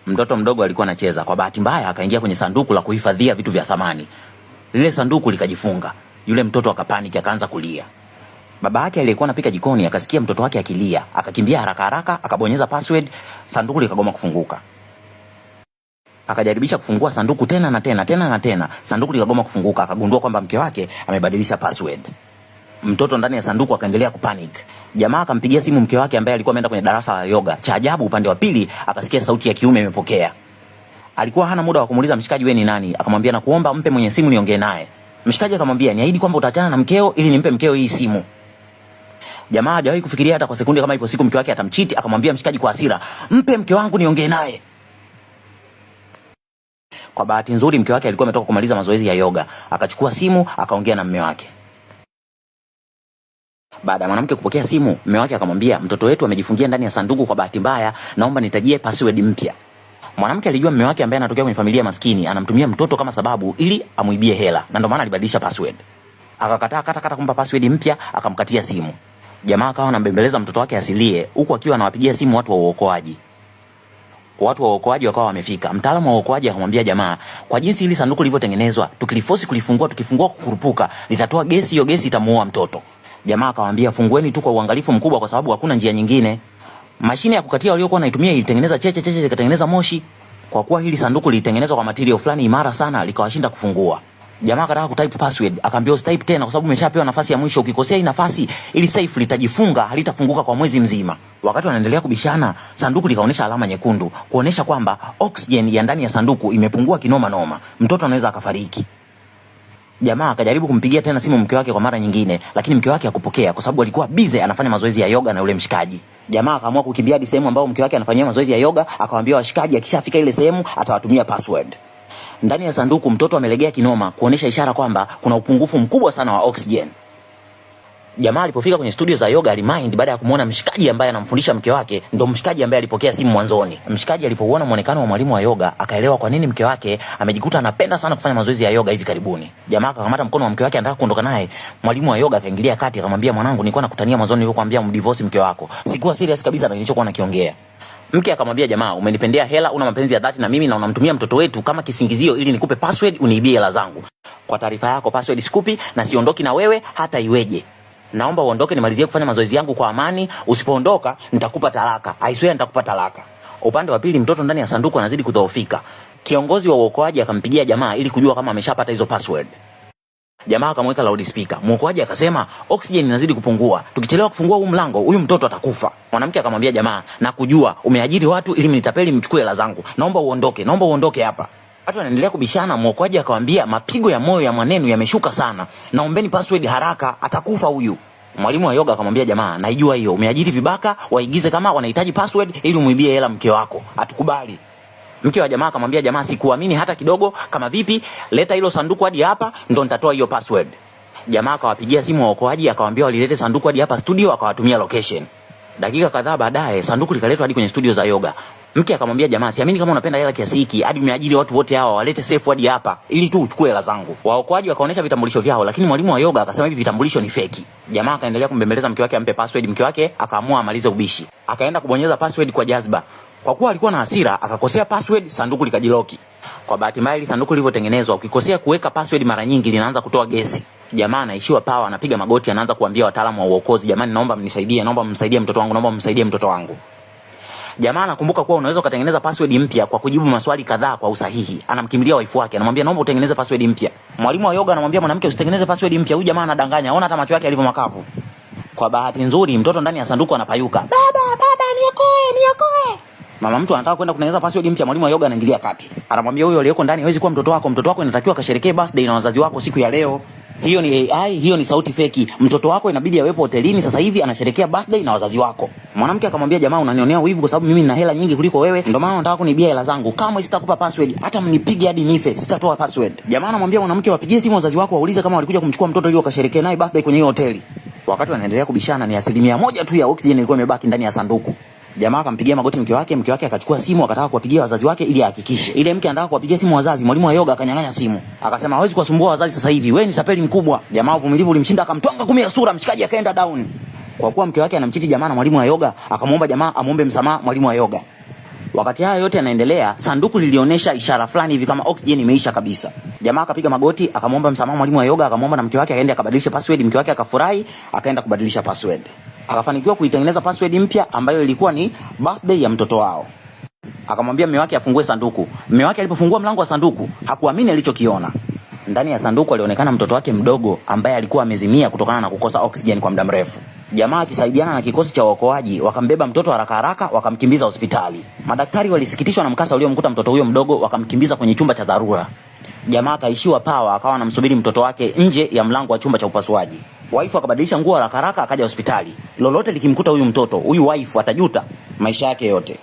Mtoto mdogo alikuwa anacheza, kwa bahati mbaya akaingia kwenye sanduku la kuhifadhia vitu vya thamani. Lile sanduku likajifunga. Yule mtoto akapaniki, akaanza kulia. Baba yake aliyekuwa anapika jikoni akasikia mtoto wake akilia, akakimbia haraka haraka, akabonyeza password, sanduku likagoma kufunguka. Akajaribisha kufungua sanduku tena na tena, sanduku likagoma kufunguka. Akagundua kwamba mke wake amebadilisha password. Mtoto ndani ya sanduku akaendelea kupanic. Jamaa akampigia simu mke wake ambaye alikuwa ameenda kwenye darasa la yoga. Cha ajabu, upande wa pili akasikia sauti ya kiume imepokea. Alikuwa hana muda wa kumuuliza mshikaji, wewe ni nani? Akamwambia, nakuomba mpe mwenye simu niongee naye. Mshikaji akamwambia, niahidi kwamba utaachana na mkeo ili nimpe mkeo hii simu. Jamaa hajawahi kufikiria hata kwa sekunde kama ipo siku mke wake atamchiti. Akamwambia mshikaji kwa hasira, mpe mke wangu niongee naye. Kwa bahati nzuri mke wake alikuwa ametoka kumaliza mazoezi ya yoga. Akachukua simu akaongea na mume wake. Baada ya mwanamke kupokea simu, mume wake akamwambia, mtoto wetu amejifungia ndani ya sanduku kwa bahati mbaya, naomba nitajie password mpya. Mwanamke alijua mume wake ambaye anatokea kwenye familia maskini anamtumia mtoto kama sababu ili amuibie hela, na ndio maana alibadilisha password. Akakataa kata kumpa password mpya, akamkatia simu. Jamaa akawa anambembeleza mtoto wake asilie, huku akiwa anawapigia simu watu wa uokoaji. Watu wa uokoaji wakawa wamefika. Mtaalamu wa uokoaji akamwambia jamaa, kwa jinsi hili sanduku lilivyotengenezwa, tukiliforce tukifungua kukurupuka, litatoa gesi, hiyo gesi itamuua mtoto. Jamaa akamwambia, fungueni tu kwa uangalifu mkubwa kwa sababu hakuna njia nyingine. Mashine ya kukatia waliokuwa wanaitumia ilitengeneza cheche ikatengeneza moshi. Kwa kuwa hili sanduku lilitengenezwa kwa material fulani imara sana, likawashinda kufungua. Jamaa akataka kutype password, akaambiwa usitype tena kwa sababu umeshapewa nafasi ya mwisho. Ukikosea hii nafasi, ili safe litajifunga, halitafunguka kwa mwezi mzima. Wakati wanaendelea kubishana, sanduku likaonyesha alama nyekundu kuonesha kwamba oxygen ya ndani ya sanduku imepungua kinoma noma. Mtoto anaweza akafariki. Jamaa akajaribu kumpigia tena simu mke wake kwa mara nyingine, lakini mke wake hakupokea kwa sababu alikuwa busy anafanya mazoezi ya yoga na yule mshikaji. Jamaa akaamua kukimbia hadi sehemu ambayo mke wake anafanyia mazoezi ya yoga, akawaambia washikaji akishafika ile sehemu atawatumia password. Ndani ya sanduku mtoto amelegea kinoma kuonesha ishara kwamba kuna upungufu mkubwa sana wa oxygen. Jamaa alipofika kwenye studio za yoga alimind baada ya kumuona mshikaji ambaye anamfundisha mke wake, ndo mshikaji ambaye alipokea simu mwanzoni. Mshikaji alipouona muonekano wa mwalimu wa yoga akaelewa kwa nini mke wake amejikuta anapenda sana kufanya mazoezi ya yoga hivi karibuni. Jamaa akakamata mkono wa mke wake anataka kuondoka naye. Mwalimu wa yoga akaingilia kati akamwambia, mwanangu, nilikuwa nakutania mwanzoni nilipokuambia mdivorce mke wako. Sikuwa serious kabisa na nilichokuwa nakiongea. Mke akamwambia, jamaa, umenipendea hela, una mapenzi ya dhati na mimi na unamtumia mtoto wetu kama kisingizio ili nikupe password uniibie hela zangu. Kwa taarifa yako, password sikupi na siondoki na wewe hata iweje. Naomba uondoke nimalizie kufanya mazoezi yangu kwa amani. Usipoondoka nitakupa talaka. I swear nitakupa talaka. Upande wa pili mtoto ndani ya sanduku anazidi kudhoofika. Kiongozi wa uokoaji akampigia jamaa ili kujua kama ameshapata hizo password. Jamaa akamweka loudspeaker. Muokoaji akasema, oxygen inazidi kupungua. Tukichelewa kufungua huu mlango, huyu mtoto atakufa. Mwanamke akamwambia jamaa, na kujua umeajiri watu ili mnitapeli mchukue hela zangu. Naomba uondoke hapa. Watu wanaendelea kubishana. Muokoaji akamwambia, mapigo ya moyo ya mwanenu yameshuka sana. Naombeni password haraka, atakufa huyu. Mwalimu wa yoga akamwambia jamaa, naijua hiyo. Umeajiri vibaka waigize kama wanahitaji password ili umuibie hela mke wako. Hatukubali. Mke wa jamaa akamwambia jamaa, sikuamini hata kidogo. Kama vipi, leta hilo sanduku hadi hapa ndo nitatoa hiyo password. Jamaa akawapigia simu waokoaji akawaambia walilete sanduku hadi hapa studio, akawatumia location. Dakika kadhaa baadaye sanduku likaletwa hadi kwenye studio za yoga. Mke akamwambia jamaa, siamini kama unapenda hela kiasi hiki hadi umeajiri watu wote hawa walete safe hadi hapa ili tu uchukue hela zangu. Waokoaji wakaonesha vitambulisho vyao, lakini mwalimu wa yoga akasema hivi vitambulisho ni feki. Jamaa akaendelea kumbembeleza mke wake ampe password. Mke wake akaamua amalize ubishi. Akaenda kubonyeza password kwa jazba. Kwa kuwa alikuwa na hasira, akakosea password, sanduku likajiloki. Kwa bahati mbaya ile sanduku lilivyotengenezwa, ukikosea kuweka password mara nyingi linaanza kutoa gesi. Jamaa anaishiwa power, anapiga magoti, anaanza kuambia wataalamu wa uokozi, jamani, naomba mnisaidie, naomba msaidie mtoto wangu. Jamaa anakumbuka kuwa unaweza kutengeneza password mpya kwa kujibu maswali kadhaa kwa usahihi. Anamkimbilia wife wake, anamwambia naomba utengeneze password mpya. Mwalimu wa yoga anamwambia mwanamke usitengeneze password mpya. Huyu jamaa anadanganya, ona hata macho yake yalivyo makavu. Kwa bahati nzuri mtoto ndani ya sanduku anapayuka. Baba, niokoe. Mama mtu anataka kwenda kutengeneza password mpya, mwalimu wa yoga anaingilia kati. Anamwambia huyo aliyeko ndani hawezi kuwa mtoto wako inatakiwa kasherekee birthday na wazazi wako siku ya leo. Hiyo ni AI, hiyo ni sauti feki. Mtoto wako inabidi awepo hotelini sasa hivi anasherekea birthday na wazazi wako. Mwanamke akamwambia jamaa, unanionea wivu kwa sababu mimi nina hela nyingi kuliko wewe, ndio maana unataka kunibia hela zangu. Kama sitakupa password, hata mnipige hadi nife, sitatoa password. Jamaa anamwambia mwanamke wapigie simu wazazi wako waulize kama walikuja kumchukua mtoto ili wakasherekea naye birthday kwenye hiyo hoteli. Wakati wanaendelea kubishana, ni 1% tu ya oxygen ilikuwa imebaki ndani ya sanduku. Jamaa akampigia magoti mke wake akachukua simu akataka kuwapigia wazazi wake ili ahakikishe. Ile mke anataka kuwapigia simu wazazi, mwalimu wa yoga akanyang'anya simu. Akasema hawezi kuwasumbua wazazi sasa hivi, wewe ni tapeli mkubwa. Jamaa uvumilivu ulimshinda, akamtwanga 10 ya sura, mshikaji akaenda down. Kwa kuwa mke wake anamchiti jamaa na mwalimu wa yoga, akamwomba jamaa amuombe msamaha mwalimu wa yoga. Wakati haya yote yanaendelea, sanduku lilionyesha ishara fulani hivi kama oxygen imeisha kabisa. Jamaa akapiga magoti, akamwomba msamaha mwalimu wa yoga, akamwomba na mke wake aende akabadilishe password. Mke wake akafurahi, akaenda kubadilisha password. Akafanikiwa kuitengeneza password mpya ambayo ilikuwa ni birthday ya mtoto wao. Akamwambia mume wake afungue sanduku. Mume wake alipofungua mlango wa sanduku, hakuamini alichokiona. Ndani ya sanduku alionekana mtoto wake mdogo ambaye alikuwa amezimia kutokana na kukosa oxygen kwa muda mrefu. Jamaa akisaidiana na kikosi cha uokoaji wakambeba mtoto haraka haraka wakamkimbiza hospitali. Madaktari walisikitishwa na mkasa uliomkuta mtoto huyo mdogo, wakamkimbiza kwenye chumba cha dharura. Jamaa akaishiwa pawa, akawa anamsubiri mtoto wake nje ya mlango wa chumba cha upasuaji. Wife akabadilisha nguo haraka haraka akaja hospitali. Lolote likimkuta huyu mtoto, huyu wife atajuta maisha yake yote.